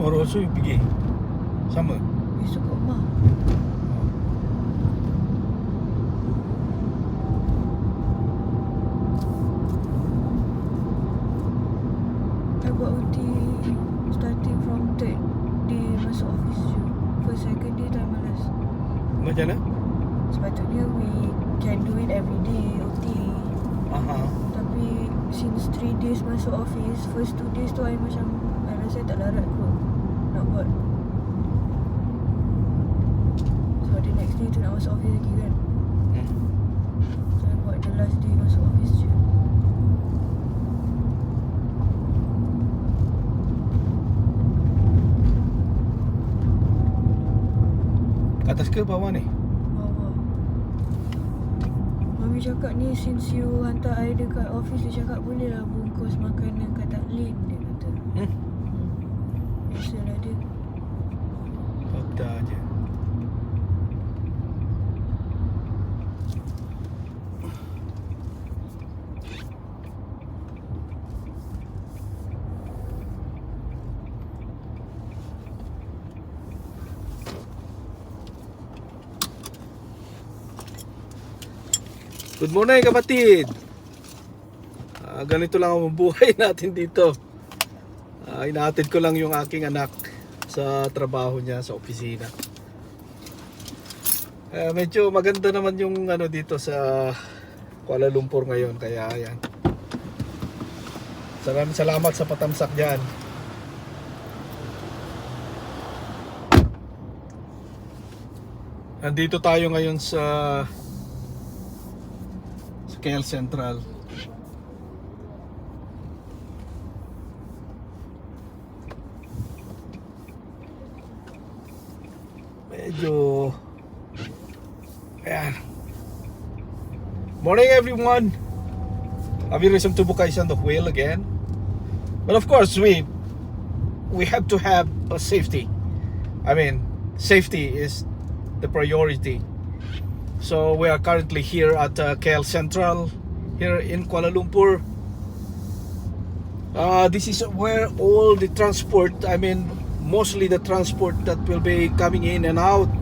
tomorrow also you pergi? Sama? Besok kat rumah. I buat OT starting from third day masuk office je. First second day tak malas. Macam mana? Sepatutnya we can do it every day OT. Aha. Tapi since 3 days masuk office, first 2 days tu I macam I rasa tak larat kot nak buat. So the next day tu nak masuk office lagi kan. So I buat the last day masuk office je. Atas ke bawah ni? Bawah. Mami cakap ni since you hantar I dekat office, dia cakap boleh lah bungkus makanan kat taklin, dia kata. Biasalah dia. Ada je. Good morning kapatid. Ganito lang ang buhay natin dito. Inaatid ko lang yung aking anak sa trabaho niya sa opisina. Medyo maganda naman yung ano dito sa Kuala Lumpur ngayon, kaya ayan. Salamat sa patamsak diyan. Nandito tayo ngayon sa KL Central. Medyo ayan. Morning everyone. Have you listened to Bukais on the wheel again? But of course we have to have a safety. I mean, safety is the priority. So we are currently here at KL Central here in Kuala Lumpur. This is where all the transport, I mean mostly the transport that will be coming in and out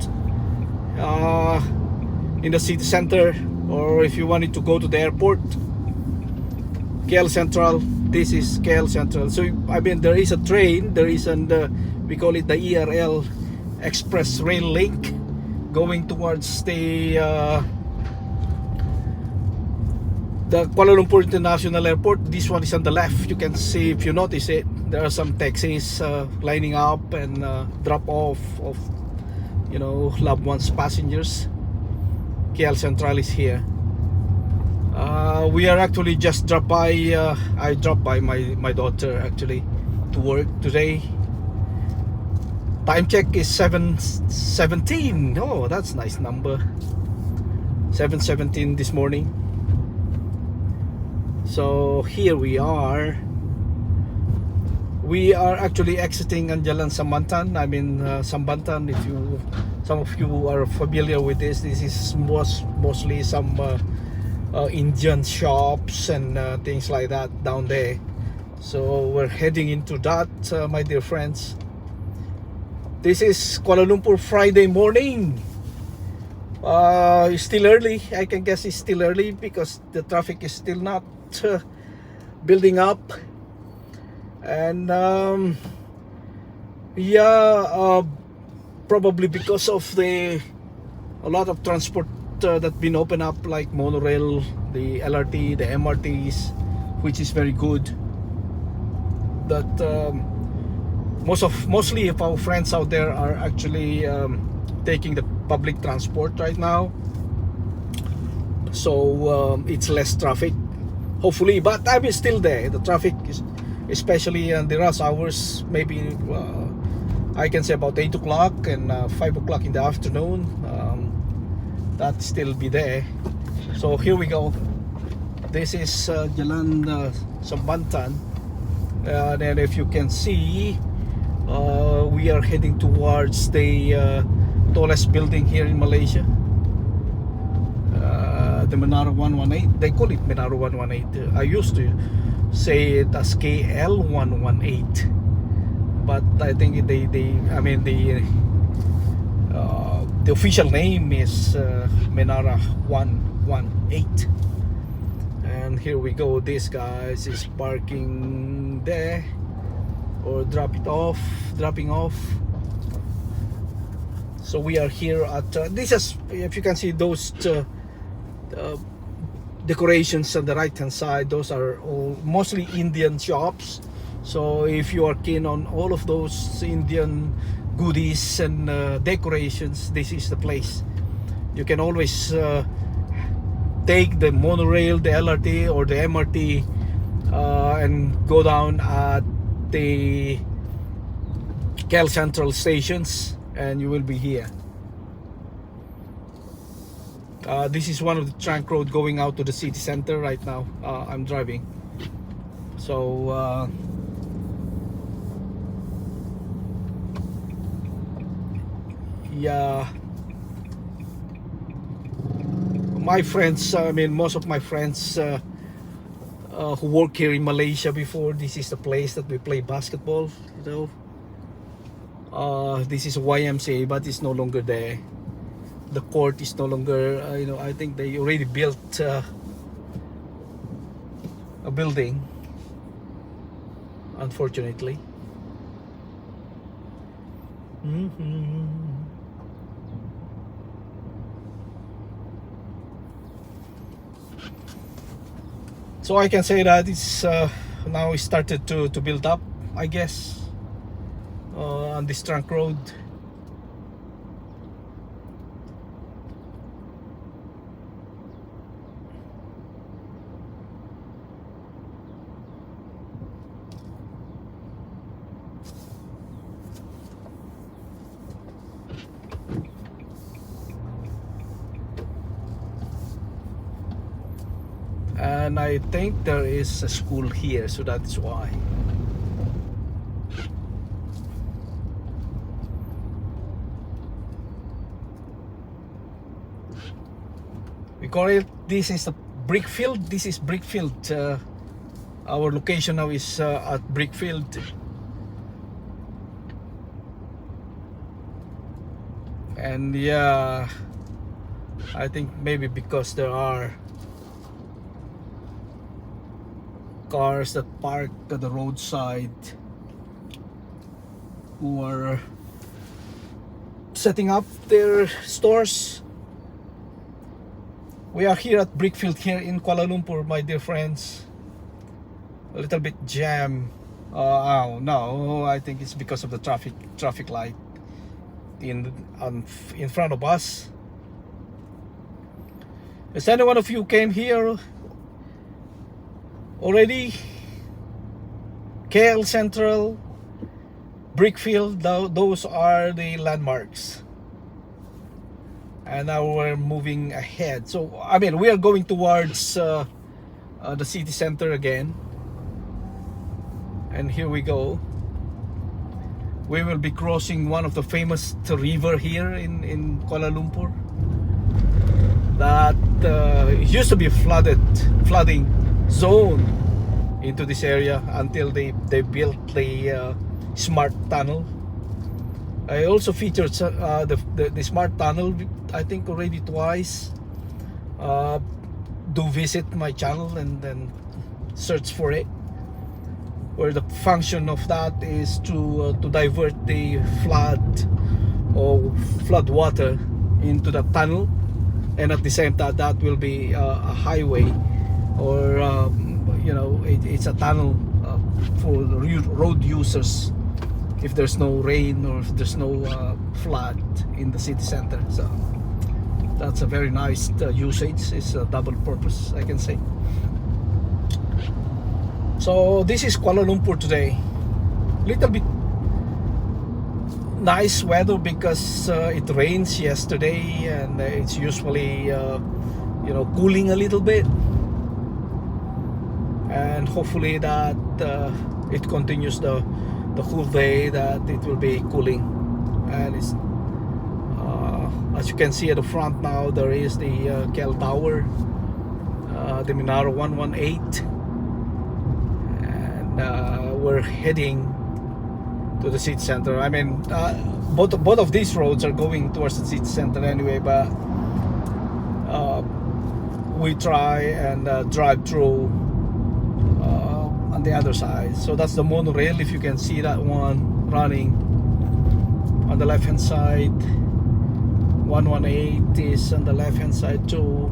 in the city center, or if you wanted to go to the airport. KL Central, this is KL Central. So I mean there is a train, there is we call it the ERL Express Rail Link going towards the Kuala Lumpur International Airport. This one is on the left. You can see, if you notice it, there are some taxis lining up and drop off of loved ones, passengers. KL Central is here. We are actually just dropped by. I dropped by my daughter actually to work today. Time check is 7:17. Oh, that's a nice number. 7:17 this morning. So here we are. We are actually exiting Jalan Sambantan. I mean Sambantan. If some of you are familiar with this is mostly some Indian shops and things like that down there. So we're heading into that, my dear friends. This is Kuala Lumpur Friday morning. It's still early. I can guess it's still early because the traffic is still not building up. And probably because of a lot of transport that's been opened up, like monorail, the LRT, the MRTs, which is very good. That mostly of our friends out there are actually taking the public transport right now, so it's less traffic hopefully, but I mean still there the traffic is, especially in the rush hours, maybe I can say about 8 o'clock and 5 o'clock in the afternoon, that still be there. So here we go. This is Jalan Sambantan, and if you can see, we are heading towards the tallest building here in Malaysia, the Menara 118. They call it Menara 118. I used to say it as KL 118. but I think I mean the official name is Menara 118. And here we go. This guys is parking there, or dropping off. So we are here at this is, if you can see those decorations on the right hand side, those are all mostly Indian shops. So if you are keen on all of those Indian goodies and decorations, this is the place. You can always take the monorail, the LRT or the MRT, and go down at the KL Central stations, and you will be here. This is one of the trunk road going out to the city center right now. I'm driving. So yeah, my friends, I mean most of my friends who work here in Malaysia before, this is the place that we play basketball, you know. This is YMCA, but it's no longer there. The court is no longer, you know, I think they already built a building, unfortunately. So I can say that it's now it started to build up, I guess, on this trunk road. And I think there is a school here, so that's why. We call it, this is the Brickfield. This is Brickfield. Our location now is at Brickfield. And yeah, I think maybe because there are cars that park at the roadside who are setting up their stores. We are here at Brickfield here in Kuala Lumpur, my dear friends. A little bit jam. Oh no, I think it's because of the traffic light in front of us. Has any one of you came here already? KL Central, Brickfield, those are the landmarks. And now we're moving ahead. So I mean, we are going towards the city center again. And here we go. We will be crossing one of the famous river here in Kuala Lumpur. That it used to be flooding zone into this area until they built the smart tunnel. I also featured the smart tunnel, I think already twice. Do visit my channel and then search for it, where the function of that is to divert the flood water into the tunnel, and at the same time that will be a highway, or you know, it's a tunnel for the road users if there's no rain or if there's no flood in the city center. So that's a very nice usage. It's a double purpose, I can say. So this is Kuala Lumpur today. Little bit nice weather because it rains yesterday, and it's usually you know, cooling a little bit, and hopefully that it continues the whole day, that it will be cooling. And it's as you can see at the front now, there is the KL Tower, the Menara 118. We're heading to the city center. I mean, both of these roads are going towards the city center anyway, but we try and drive through on the other side. So that's the monorail, if you can see that one running on the left hand side. 118 is on the left hand side too.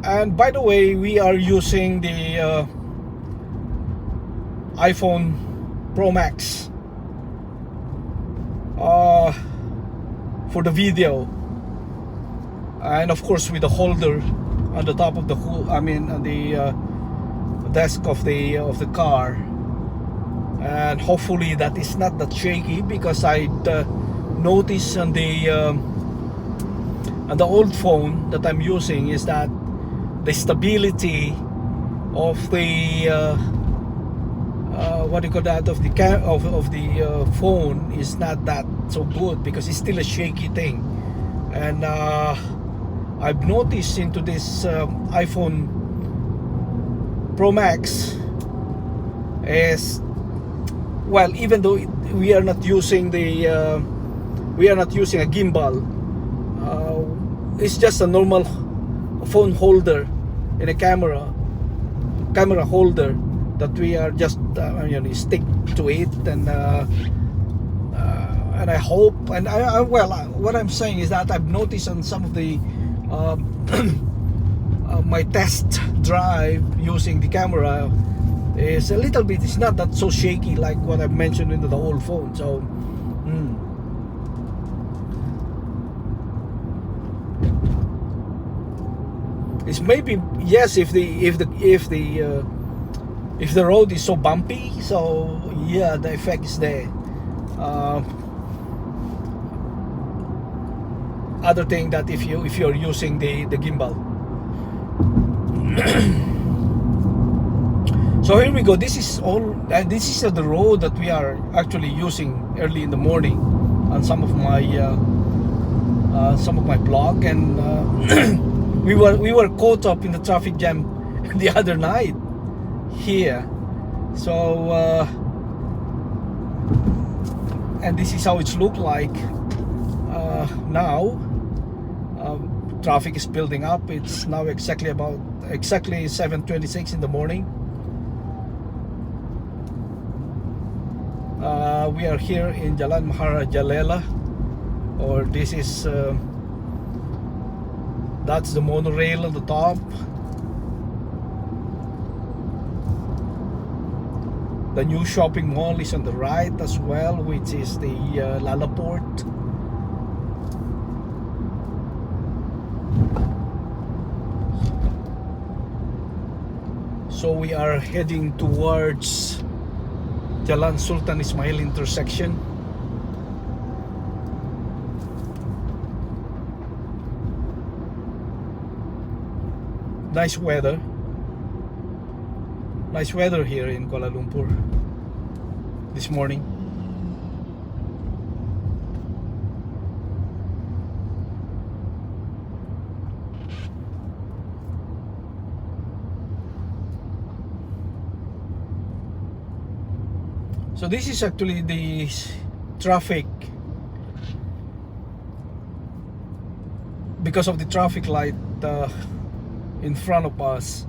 And by the way, we are using the iPhone Pro Max for the video, and of course with the holder on the top of the on the desk of the car, and hopefully that is not that shaky, because I noticed on the old phone that I'm using is that the stability of the what do you call that, of the phone is not that so good, because it's still a shaky thing. And I've noticed into this iPhone Pro Max is, well, even though we are not using a gimbal, it's just a normal phone holder in a camera holder that we are just stick to it, and I hope, and what I'm saying is that I've noticed on some of the my test drive using the camera is a little bit, it's not that so shaky like what I've mentioned into the old phone. So it's maybe, yes, if the road is so bumpy, so yeah, the effect is there. Other thing that if you're using the gimbal. So here we go. This is the road that we are actually using early in the morning on some of my blog, and we were caught up in the traffic jam the other night here. So and this is how it's looked like now. Traffic is building up. It's now exactly 7:26 in the morning. We are here in Jalan Maharajalela, or this is that's the monorail on the top. The new shopping mall is on the right as well, which is the LaLaport. So we are heading towards Jalan Sultan Ismail intersection. Nice weather here in Kuala Lumpur this morning. So this is actually the traffic, because of the traffic light in front of us.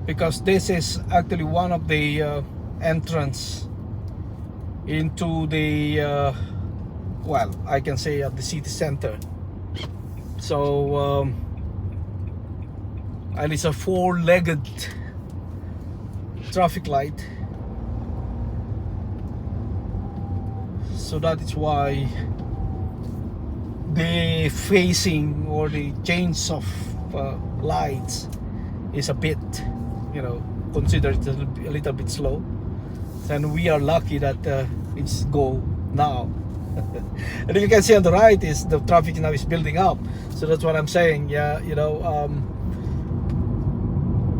Because this is actually one of the entrance into the well, I can say at the city center. So and it's a four-legged traffic light, so that is why the phasing or the change of lights is a bit, considered a little bit slow. And we are lucky that it's go now. And if you can see on the right, is the traffic now is building up. So that's what I'm saying. Yeah,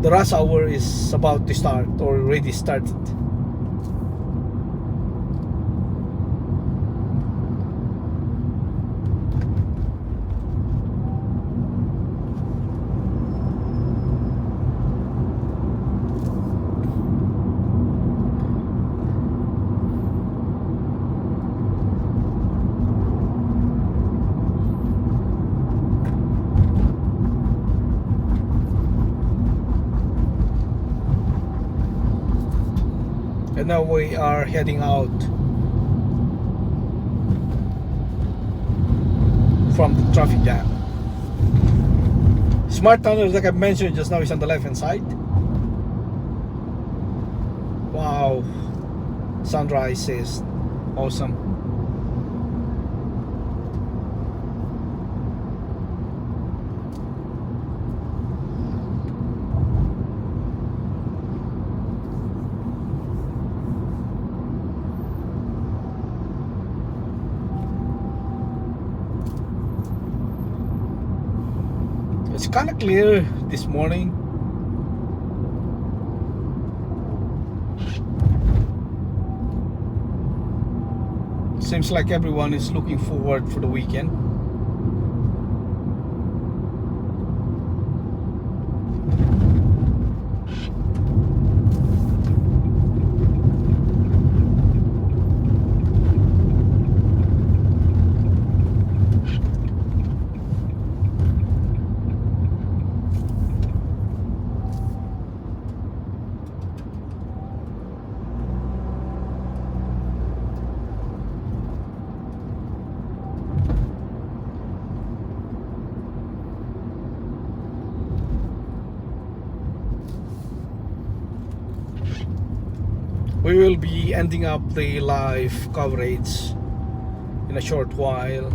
the rush hour is about to start or already started. And now we are heading out from the traffic jam. Smart tunnel, like I mentioned just now, is on the left hand side. Wow, sunrise is awesome. It's kind of clear this morning. Seems like everyone is looking forward for the weekend. We will be ending up the live coverage in a short while.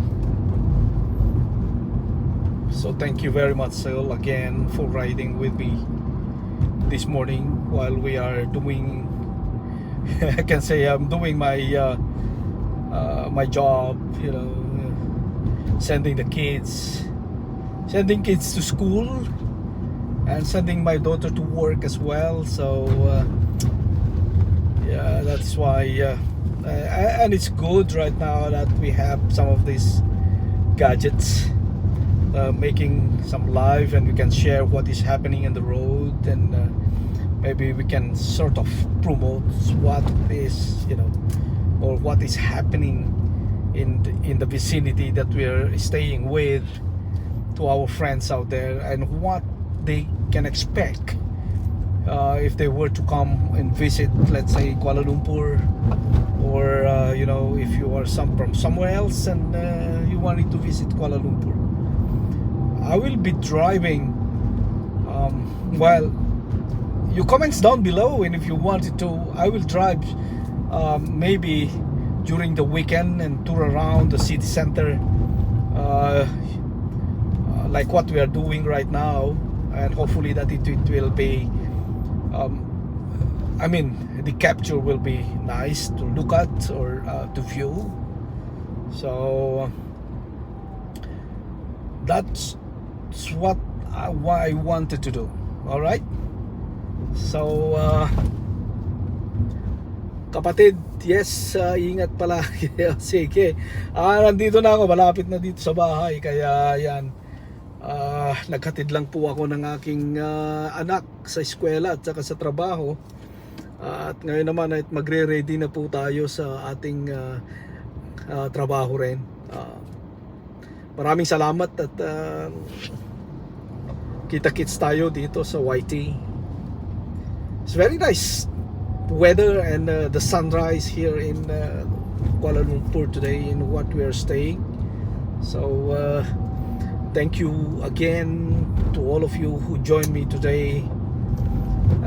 So thank you very much, Sal, again for riding with me this morning while we are doing I can say I'm doing my my job, you know, sending kids to school and sending my daughter to work as well. So yeah, that's why and it's good right now that we have some of these gadgets making some live, and we can share what is happening in the road, and maybe we can sort of promote what is, you know, or what is happening in the vicinity that we are staying with, to our friends out there, and what they can expect if they were to come and visit, let's say, Kuala Lumpur, or you know, if you are from somewhere else and you wanted to visit Kuala Lumpur. I will be driving, well, your comments down below, and if you wanted to, I will drive maybe during the weekend and tour around the city center, like what we are doing right now, and hopefully that it will be I mean, the capture will be nice to look at, or to view. So that's what I wanted to do. All right. So kapatid, yes, ingat pala. Sige. Nandito na ako, malapit na dito sa bahay, kaya yan. Naghatid lang po ako ng aking anak sa eskwela at saka sa trabaho, at ngayon naman ay magre-ready na po tayo sa ating trabaho rin. Maraming salamat, at kita-kits tayo dito sa YT. It's very nice weather, and the sunrise here in Kuala Lumpur today in what we are staying. So thank you again to all of you who joined me today,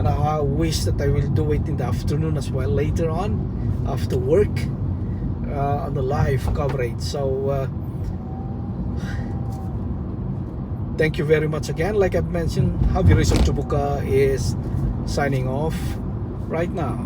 and I wish that I will do it in the afternoon as well, later on after work, on the live coverage. So thank you very much again. Like I've mentioned, Javi Rizal Chubuka is signing off right now.